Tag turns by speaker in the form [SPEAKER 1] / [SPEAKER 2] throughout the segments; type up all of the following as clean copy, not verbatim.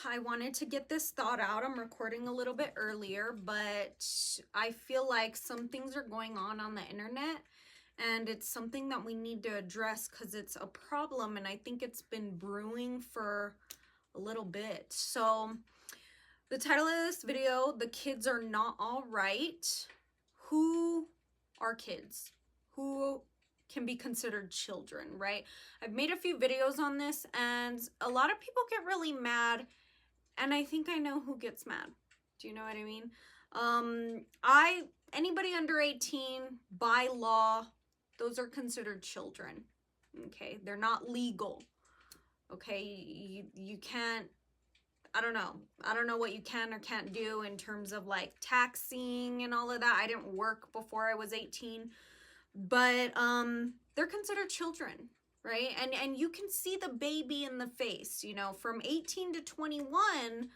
[SPEAKER 1] I wanted to get this thought out. I'm recording a little bit earlier, but I feel like some things are going on the internet, and it's something that we need to address because it's a problem, and I think it's been brewing for a little bit. So the title of this video, "The Kids Are Not All Right." Who are kids? Who can be considered children, right? I've made a few videos on this, and a lot of people get really mad, and I think I know who gets mad. Do you know what I mean? Anybody under 18, by law, those are considered children. Okay, they're not legal. Okay, you can't, I don't know what you can or can't do in terms of like taxing and all of that. I didn't work before I was 18, but they're considered children, right? And you can see the baby in the face, you know, from 18 to 21,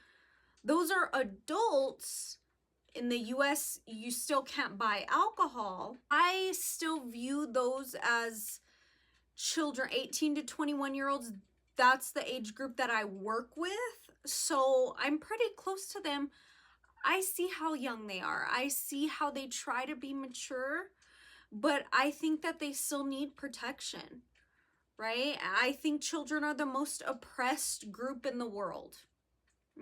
[SPEAKER 1] those are adults. In the US, you still can't buy alcohol. I still view those as children. 18 to 21-year-olds, that's the age group that I work with. So I'm pretty close to them. I see how young they are. I see how they try to be mature, but I think that they still need protection, right? I think children are the most oppressed group in the world.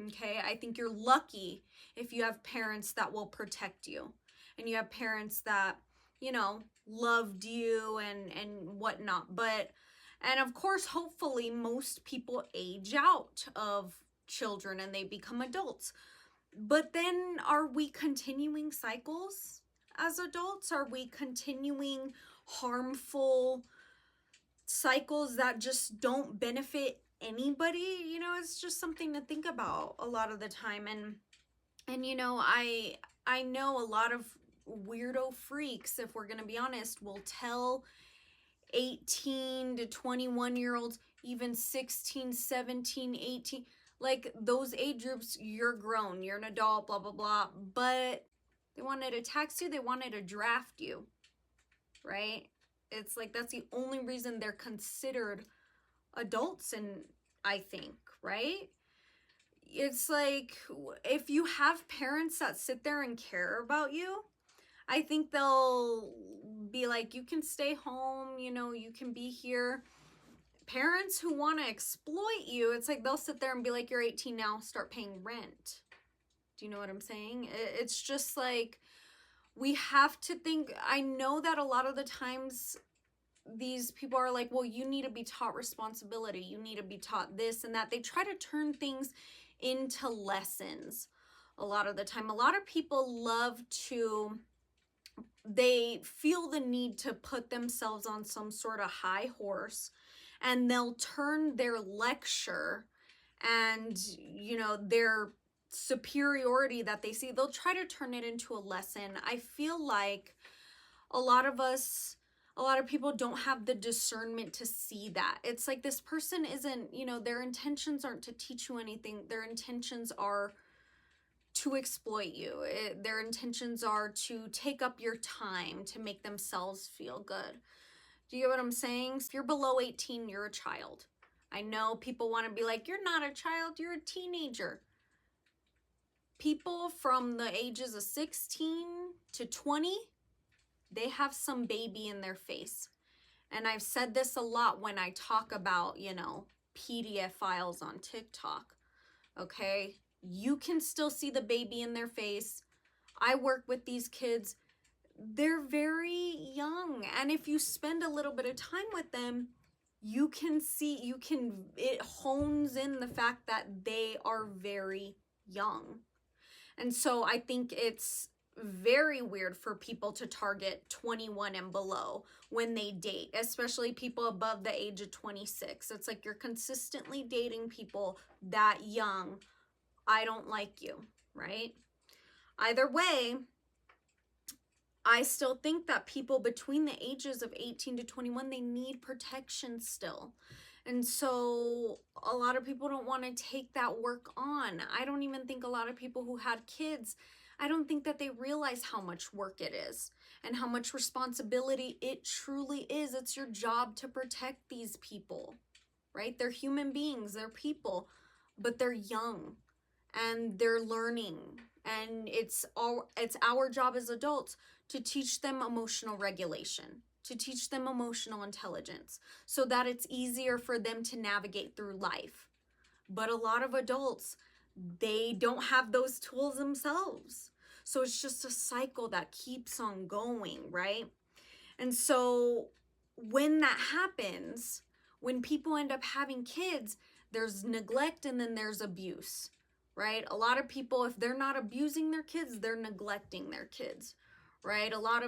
[SPEAKER 1] Okay, I think you're lucky if you have parents that will protect you, and you have parents that, you know, loved you and whatnot. But, and of course, hopefully most people age out of children and they become adults. But then are we continuing cycles as adults? Are we continuing harmful cycles that just don't benefit anybody? You know, it's just something to think about a lot of the time. And you know, I know a lot of weirdo freaks, if we're gonna be honest, will tell 18 to 21-year-olds, even 16, 17, 18, like those age groups, you're grown, you're an adult, blah blah blah, but they wanted to tax you, they wanted to draft you, right? It's like that's the only reason they're considered adults, and I think, right? It's like, if you have parents that sit there and care about you, I think they'll be like, you can stay home, you know, you can be here. Parents who want to exploit you, it's like they'll sit there and be like, you're 18 now, start paying rent. Do you know what I'm saying? It's just like, we have to think. I know that a lot of the times these people are like, well, you need to be taught responsibility, you need to be taught this and that. They try to turn things into lessons a lot of the time. A lot of people love to, they feel the need to put themselves on some sort of high horse, and they'll turn their lecture and, you know, their superiority that they see, they'll try to turn it into a lesson. I feel like a lot of people don't have the discernment to see that. It's like, this person isn't, you know, their intentions aren't to teach you anything. Their intentions are to exploit you. Their intentions are to take up your time to make themselves feel good. Do you get what I'm saying? If you're below 18, you're a child. I know people want to be like, you're not a child, you're a teenager. People from the ages of 16 to 20, they have some baby in their face. And I've said this a lot when I talk about, you know, PDF files on TikTok. Okay? You can still see the baby in their face. I work with these kids. They're very young. And if you spend a little bit of time with them, you can see, it hones in the fact that they are very young. And so I think it's very weird for people to target 21 and below when they date, especially people above the age of 26. It's like, you're consistently dating people that young. I don't like you, right? Either way, I still think that people between the ages of 18 to 21, they need protection still. And so a lot of people don't want to take that work on. I don't even think a lot of people who had kids, I don't think that they realize how much work it is and how much responsibility it truly is. It's your job to protect these people, right? They're human beings, they're people. but they're young and they're learning, and it's our job as adults to teach them emotional regulation, to teach them emotional intelligence, so that it's easier for them to navigate through life. But a lot of adults, they don't have those tools themselves. So it's just a cycle that keeps on going, right? And so when that happens, when people end up having kids, there's neglect and then there's abuse, right? A lot of people, if they're not abusing their kids, they're neglecting their kids, right? A lot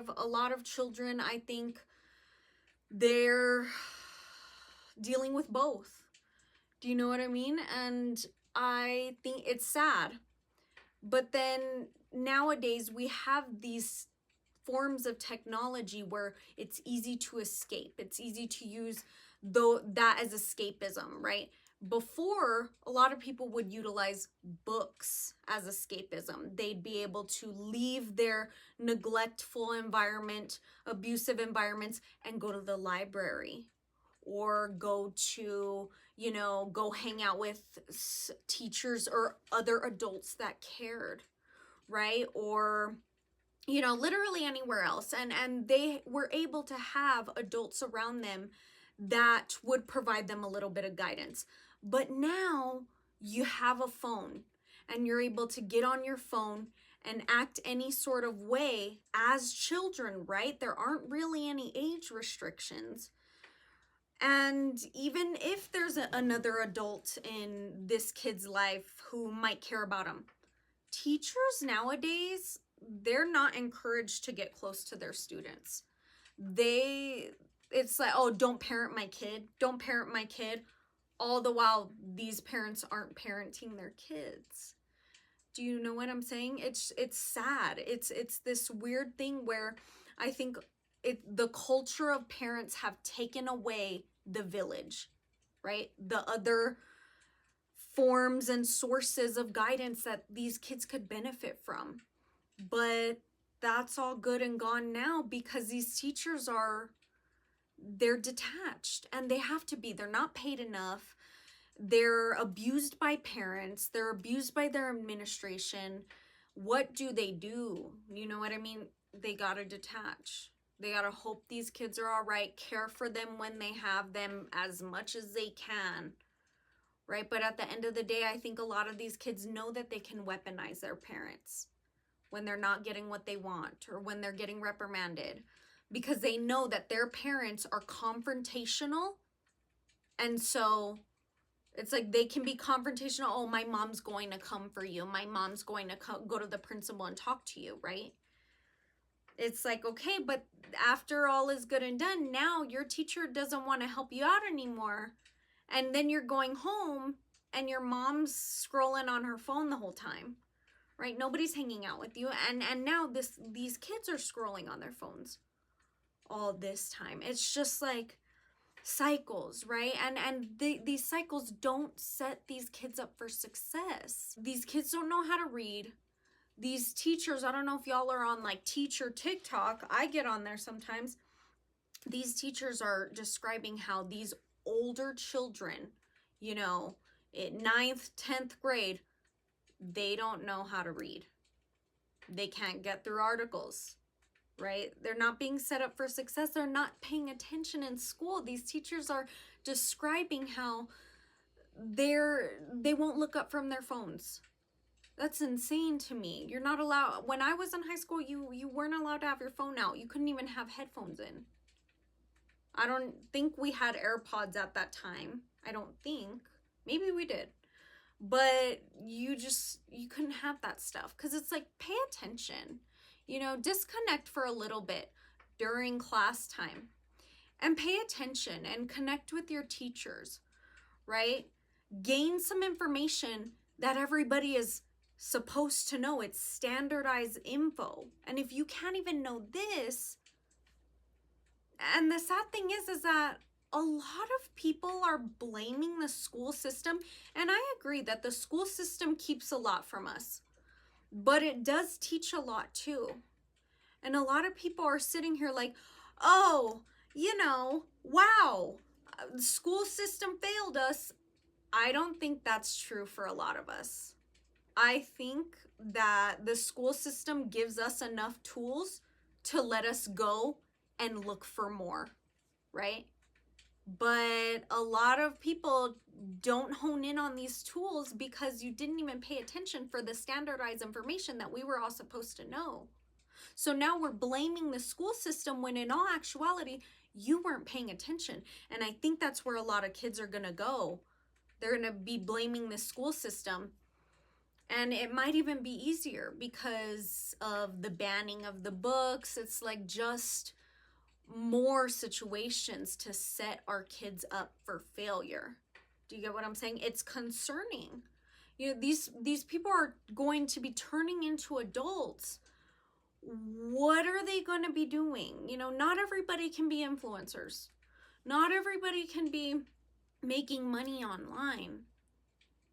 [SPEAKER 1] of children, I think they're dealing with both. Do you know what I mean? And I think it's sad. But then nowadays we have these forms of technology where it's easy to escape. It's easy to use that as escapism, right? Before, a lot of people would utilize books as escapism. They'd be able to leave their neglectful environment, abusive environments, and go to the library, or go to, go hang out with teachers or other adults that cared, right? Or literally anywhere else, and they were able to have adults around them that would provide them a little bit of guidance. But now you have a phone, and you're able to get on your phone and act any sort of way as children, right? There aren't really any age restrictions. And even if there's another adult in this kid's life who might care about him, teachers nowadays, they're not encouraged to get close to their students. It's like, oh, don't parent my kid, don't parent my kid, all the while these parents aren't parenting their kids. Do you know what I'm saying? It's sad. It's this weird thing where I think the culture of parents have taken away the village, right? The other forms and sources of guidance that these kids could benefit from. But that's all good and gone now, because these teachers they're detached, and they have to be. They're not paid enough. They're abused by parents. They're abused by their administration. What do? You know what I mean? They gotta detach. They gotta hope these kids are all right, care for them when they have them as much as they can, right? But at the end of the day, I think a lot of these kids know that they can weaponize their parents when they're not getting what they want, or when they're getting reprimanded, because they know that their parents are confrontational. And so it's like they can be confrontational. Oh, my mom's going to come for you. My mom's going to go to the principal and talk to you, right? It's like, okay, but after all is good and done, now your teacher doesn't want to help you out anymore. And then you're going home and your mom's scrolling on her phone the whole time, right? Nobody's hanging out with you. And now these kids are scrolling on their phones all this time. It's just like cycles, right? And these cycles don't set these kids up for success. These kids don't know how to read. These teachers, I don't know if y'all are on like teacher TikTok. I get on there sometimes. These teachers are describing how these older children, in 9th, 10th grade, they don't know how to read. They can't get through articles, right? They're not being set up for success. They're not paying attention in school. These teachers are describing how they won't look up from their phones. That's insane to me. You're not allowed. When I was in high school, you weren't allowed to have your phone out. You couldn't even have headphones in. I don't think we had AirPods at that time. I don't think. Maybe we did. But you couldn't have that stuff, because it's like, pay attention. Disconnect for a little bit during class time and pay attention and connect with your teachers, right? Gain some information that everybody is supposed to know. It's standardized info. And if you can't even know this, and the sad thing is that a lot of people are blaming the school system, and I agree that the school system keeps a lot from us, but it does teach a lot too. And a lot of people are sitting here like, oh, wow, the school system failed us. I don't think that's true for a lot of us. I think that the school system gives us enough tools to let us go and look for more, right? But a lot of people don't hone in on these tools because you didn't even pay attention for the standardized information that we were all supposed to know. So now we're blaming the school system when in all actuality, you weren't paying attention. And I think that's where a lot of kids are going to go. They're going to be blaming the school system. And it might even be easier because of the banning of the books. It's like just more situations to set our kids up for failure. Do you get what I'm saying? It's concerning. You know, these people are going to be turning into adults. What are they going to be doing? You know, not everybody can be influencers. Not everybody can be making money online.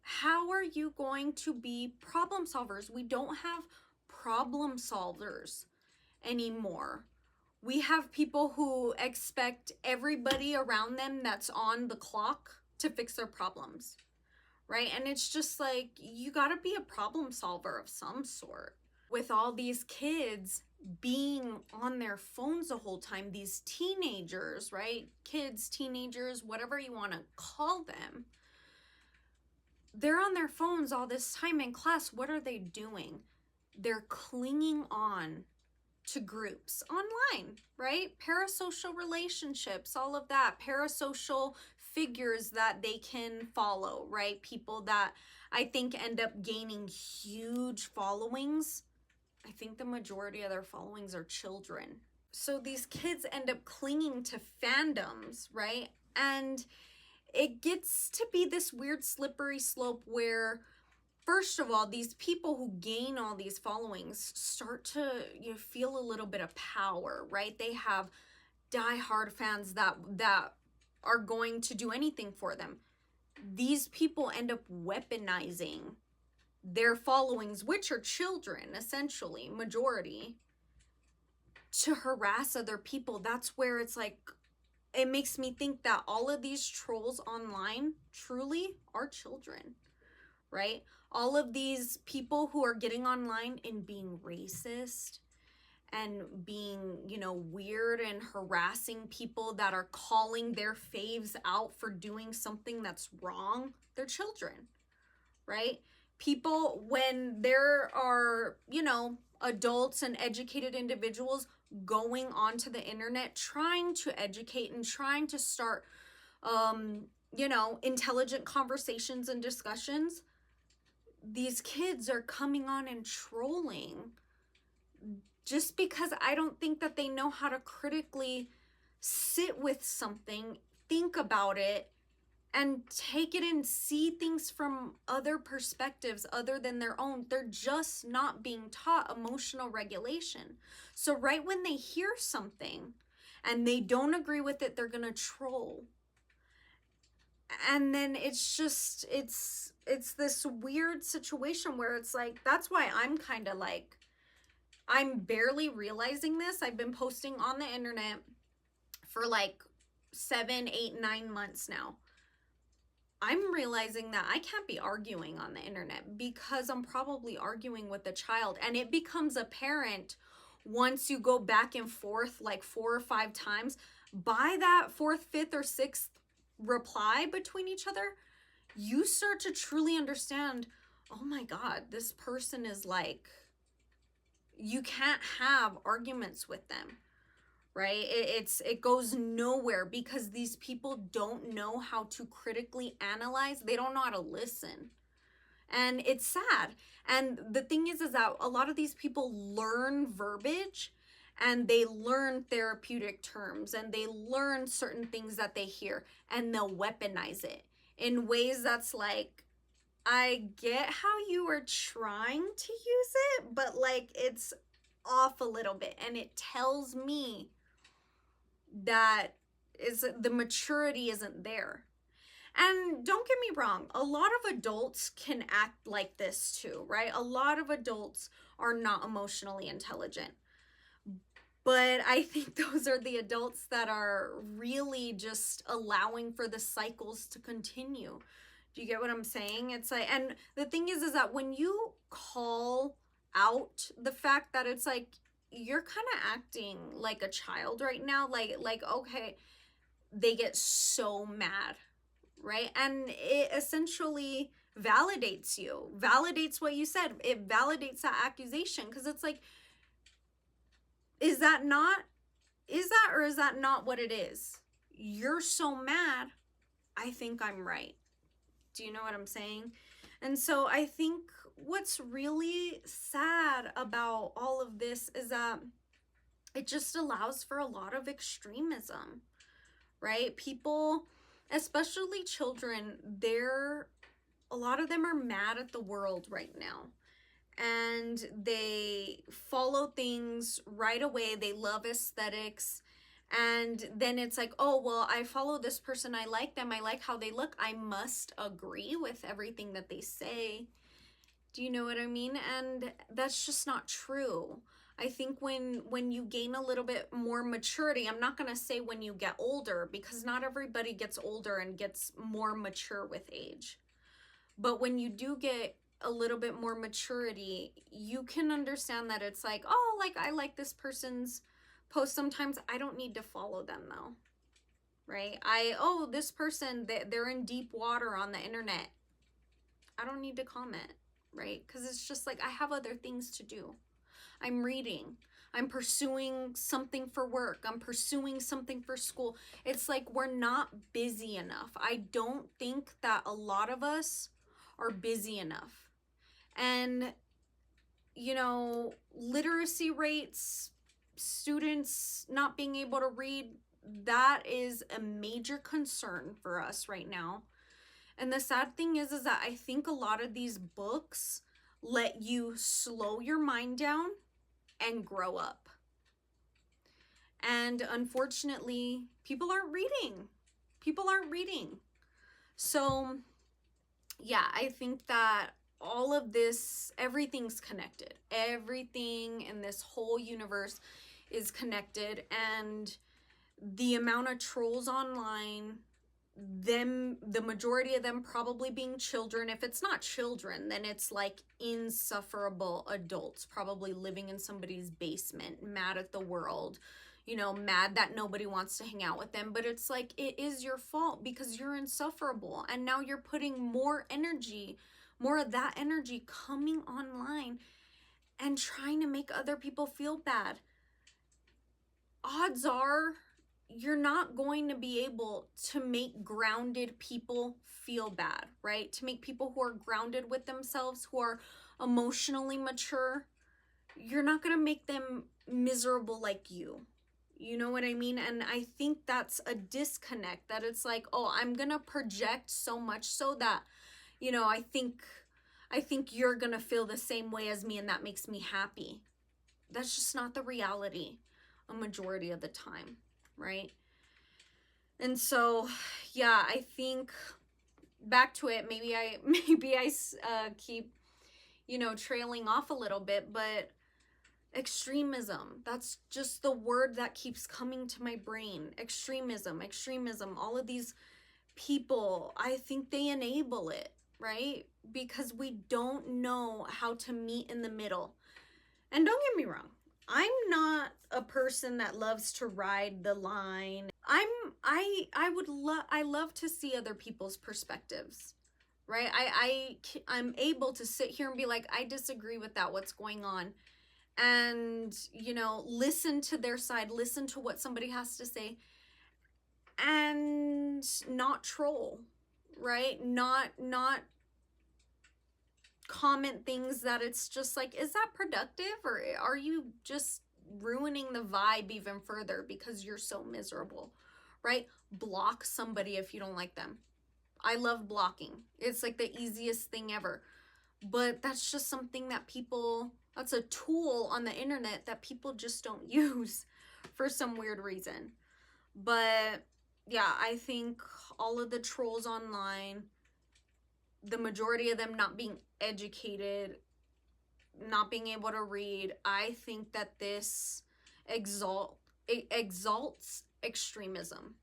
[SPEAKER 1] How are you going to be problem solvers? We don't have problem solvers anymore. We have people who expect everybody around them that's on the clock to fix their problems, right? And it's just like, you got to be a problem solver of some sort. With all these kids being on their phones the whole time, these teenagers, right? Kids, teenagers, whatever you want to call them, they're on their phones all this time in class. What are they doing? They're clinging on to groups online, right? Parasocial relationships, all of that, parasocial figures that they can follow, right? People that I think end up gaining huge followings. I think the majority of their followings are children. So these kids end up clinging to fandoms, right? And it gets to be this weird slippery slope where, first of all, these people who gain all these followings start to feel a little bit of power, right? They have diehard fans that are going to do anything for them. These people end up weaponizing their followings, which are children, essentially, majority, to harass other people. That's where it's like, it makes me think that all of these trolls online truly are children, right? All of these people who are getting online and being racist and being, weird and harassing people that are calling their faves out for doing something that's wrong, they're children, right? People, when there are, adults and educated individuals going onto the internet trying to educate and trying to start, intelligent conversations and discussions, these kids are coming on and trolling just because I don't think that they know how to critically sit with something, think about it, and take it and see things from other perspectives other than their own. They're just not being taught emotional regulation. So right when they hear something and they don't agree with it, they're going to troll. And then it's just, it's this weird situation where it's like, that's why I'm kind of like, I'm barely realizing this. I've been posting on the internet for like 7, 8, 9 months now. I'm realizing that I can't be arguing on the internet because I'm probably arguing with a child. And it becomes apparent once you go back and forth like 4 or 5 times. By that 4th, 5th, or 6th reply between each other, you start to truly understand, oh my God, this person is like, you can't have arguments with them. Right? It goes nowhere because these people don't know how to critically analyze. They don't know how to listen. And it's sad. And the thing is that a lot of these people learn verbiage and they learn therapeutic terms and they learn certain things that they hear and they'll weaponize it in ways that's like, I get how you were trying to use it, but like it's off a little bit. And it tells me that is the maturity isn't there. And don't get me wrong, a lot of adults can act like this too, right? A lot of adults are not emotionally intelligent. But I think those are the adults that are really just allowing for the cycles to continue. Do you get what I'm saying? It's like, and the thing is that when you call out the fact that it's like, you're kind of acting like a child right now, like, okay, they get so mad, right? And it essentially validates you, validates what you said. It validates that accusation, because it's like, is that or is that not what it is? You're so mad, I think I'm right. Do you know what I'm saying? And so I think what's really sad about all of this is that it just allows for a lot of extremism, right? People, especially children, a lot of them are mad at the world right now. And they follow things right away. They love aesthetics. And then it's like, oh, well, I follow this person. I like them. I like how they look. I must agree with everything that they say. Do you know what I mean? And that's just not true. I think when you gain a little bit more maturity, I'm not going to say when you get older, because not everybody gets older and gets more mature with age. But when you do get a little bit more maturity, you can understand that it's like, oh, like, I like this person's post. Sometimes I don't need to follow them though, right? Oh, this person, they're in deep water on the internet. I don't need to comment, right? Because it's just like, I have other things to do. I'm reading. I'm pursuing something for work. I'm pursuing something for school. It's like, we're not busy enough. I don't think that a lot of us are busy enough. And, you know, literacy rates, students not being able to read, that is a major concern for us right now. And the sad thing is that I think a lot of these books let you slow your mind down and grow up. And unfortunately, people aren't reading. People aren't reading. So, yeah, I think that all of this, everything's connected. Everything in this whole universe is connected. And the amount of trolls online, the majority of them probably being children. If it's not children, then it's like insufferable adults, probably living in somebody's basement, mad at the world, you know, mad that nobody wants to hang out with them. But it's like, it is your fault because you're insufferable. And now you're putting more energy, more of that energy coming online and trying to make other people feel bad. Odds are you're not going to be able to make grounded people feel bad, right? To make people who are grounded with themselves, who are emotionally mature, you're not going to make them miserable like you. You know what I mean? And I think that's a disconnect, that it's like, oh, I'm going to project so much so that, you know, I think you're going to feel the same way as me and that makes me happy. That's just not the reality a majority of the time, right? And so, yeah, I think back to it, maybe I keep, you know, trailing off a little bit, but extremism, that's just the word that keeps coming to my brain. Extremism, all of these people, I think they enable it, right? Because we don't know how to meet in the middle. And don't get me wrong, I'm not a person that loves to ride the line. I love to see other people's perspectives, right? I'm able to sit here and be like, I disagree with that. What's going on? And, you know, listen to their side, listen to what somebody has to say, and not troll, right? Not comment things that it's just like, is that productive, or are you just ruining the vibe even further because you're so miserable, right? Block somebody if you don't like them. I love blocking. It's like the easiest thing ever. But that's just something that that's a tool on the internet that people just don't use for some weird reason. But yeah, I think all of the trolls online, the majority of them not being educated, not being able to read, I think that this exalts extremism.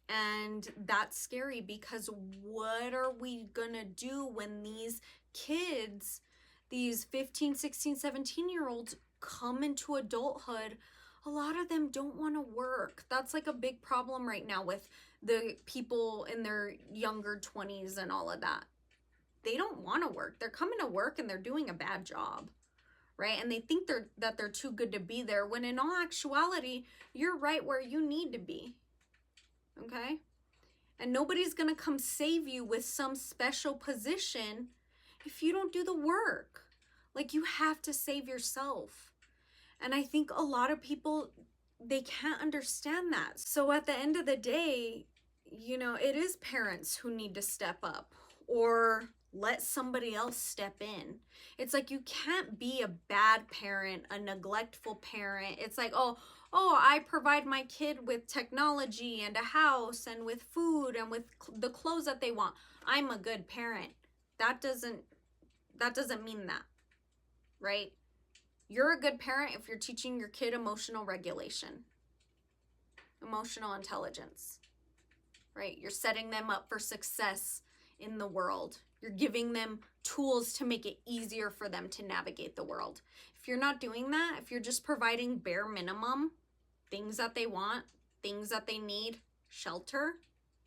[SPEAKER 1] And that's scary, because what are we gonna do when these kids, these 15, 16, 17-year-olds come into adulthood? A lot of them don't want to work. That's like a big problem right now with the people in their younger 20s and all of that. They don't want to work. They're coming to work and they're doing a bad job, right? And they think they're too good to be there, when in all actuality, you're right where you need to be. Okay? And nobody's going to come save you with some special position if you don't do the work. Like, you have to save yourself. And I think a lot of people, they can't understand that. So at the end of the day, you know, it is parents who need to step up, or let somebody else step in. It's like, you can't be a bad parent, a neglectful parent. It's like, oh, I provide my kid with technology and a house and with food and with the clothes that they want, I'm a good parent. That doesn't mean that, right? You're a good parent if you're teaching your kid emotional regulation, emotional intelligence, right? You're setting them up for success in the world. You're giving them tools to make it easier for them to navigate the world. If you're not doing that, if you're just providing bare minimum, things that they want, things that they need, shelter,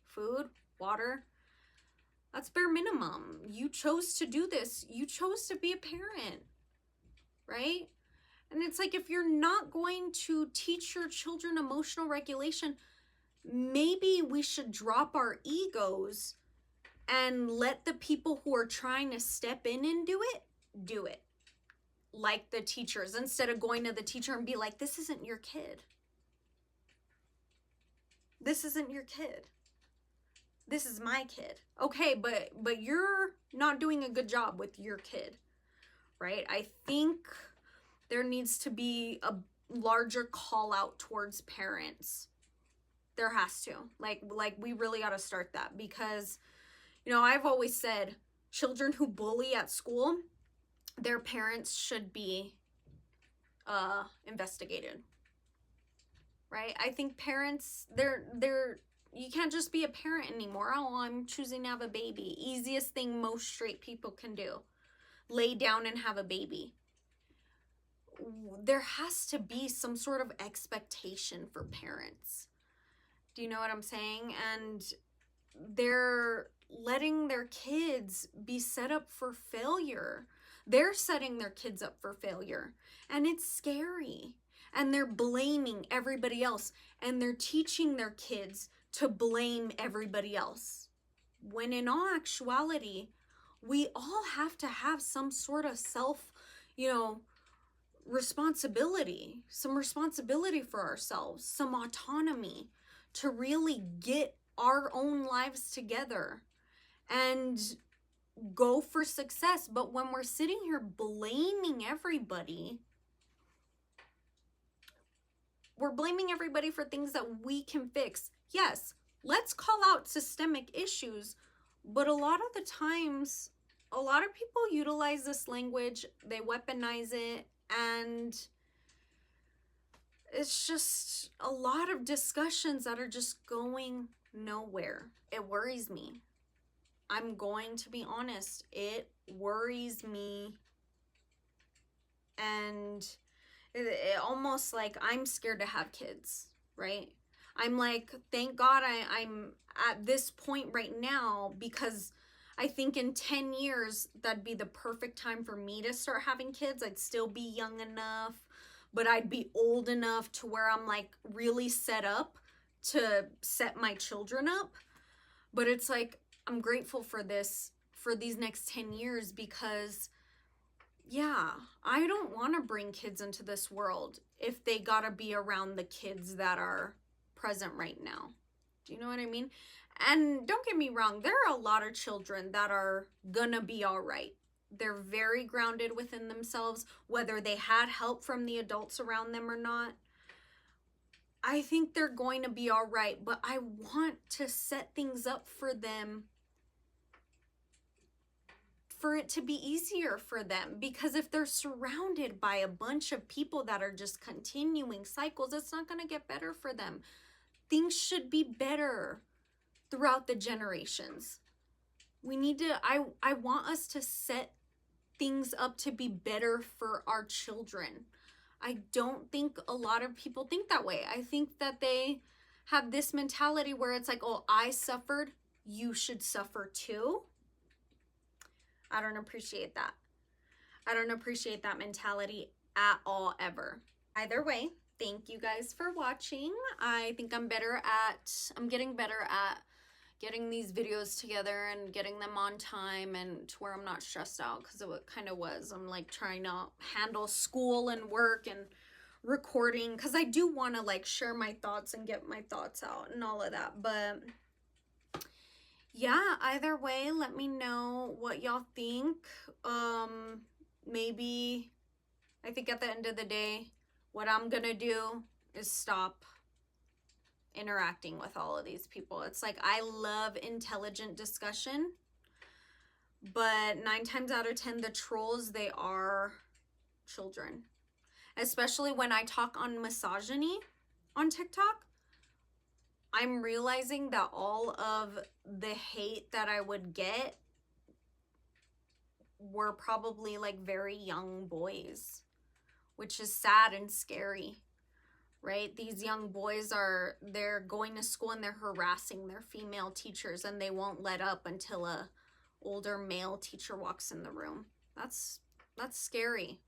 [SPEAKER 1] food, water, that's bare minimum. You chose to do this. You chose to be a parent, right? And it's like, if you're not going to teach your children emotional regulation, maybe we should drop our egos and let the people who are trying to step in and do it. Like the teachers, instead of going to the teacher and be like, this isn't your kid. This isn't your kid. This is my kid. Okay, but you're not doing a good job with your kid, right? I think there needs to be a larger call out towards parents. There has to. Like we really ought to start that, because, you know, I've always said, children who bully at school, their parents should be investigated, right? I think parents, you can't just be a parent anymore. Oh, I'm choosing to have a baby. Easiest thing most straight people can do. Lay down and have a baby. There has to be some sort of expectation for parents. Do you know what I'm saying? And they're letting their kids be set up for failure. They're setting their kids up for failure. And it's scary. And they're blaming everybody else. And they're teaching their kids to blame everybody else. When in all actuality, we all have to have some sort of responsibility, some responsibility for ourselves, some autonomy to really get our own lives together and go for success. But when we're sitting here blaming everybody, we're blaming everybody for things that we can fix. Yes, let's call out systemic issues, but a lot of the times, a lot of people utilize this language, they weaponize it, and it's just a lot of discussions that are just going nowhere. It worries me. I'm going to be honest. It worries me. And it almost like I'm scared to have kids, right? I'm like, thank God I'm at this point right now, because I think in 10 years, that'd be the perfect time for me to start having kids. I'd still be young enough, but I'd be old enough to where I'm like really set up to set my children up. But it's like, I'm grateful for these next 10 years, because yeah, I don't want to bring kids into this world if they gotta be around the kids that are present right now. Do you know what I mean? And don't get me wrong, there are a lot of children that are gonna be all right. They're very grounded within themselves, whether they had help from the adults around them or not. I think they're going to be all right, but I want to set things up for them, for it to be easier for them. Because if they're surrounded by a bunch of people that are just continuing cycles, it's not going to get better for them. Things should be better. throughout the generations. We need to, I want us to set things up to be better for our children. I don't think a lot of people think that way. I think that they have this mentality where it's like, oh, I suffered, you should suffer too. I don't appreciate that. I don't appreciate that mentality at all, ever. Either way, thank you guys for watching. I think I'm getting better at getting these videos together and getting them on time and to where I'm not stressed out, because it kind of was. I'm like trying to handle school and work and recording, because I do want to like share my thoughts and get my thoughts out and all of that. But yeah, either way, let me know what y'all think. Maybe, I think at the end of the day, what I'm gonna do is stop interacting with all of these people. It's like, I love intelligent discussion, but 9 times out of 10, the trolls, they are children. Especially when I talk on misogyny on TikTok, I'm realizing that all of the hate that I would get were probably like very young boys, which is sad and scary. Right? These young boys they're going to school and they're harassing their female teachers, and they won't let up until a older male teacher walks in the room. That's scary,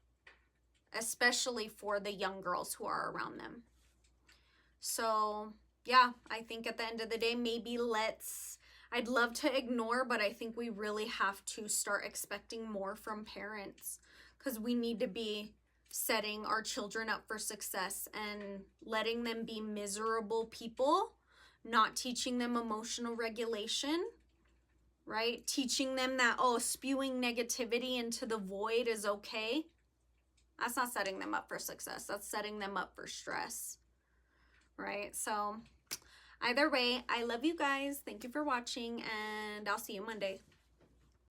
[SPEAKER 1] especially for the young girls who are around them. So yeah, I think at the end of the day, maybe I'd love to ignore, but I think we really have to start expecting more from parents, because we need to be setting our children up for success and letting them be miserable people, not teaching them emotional regulation, right? Teaching them that, oh, spewing negativity into the void is okay. That's not setting them up for success. That's setting them up for stress, right? So either way, I love you guys. Thank you for watching, and I'll see you Monday.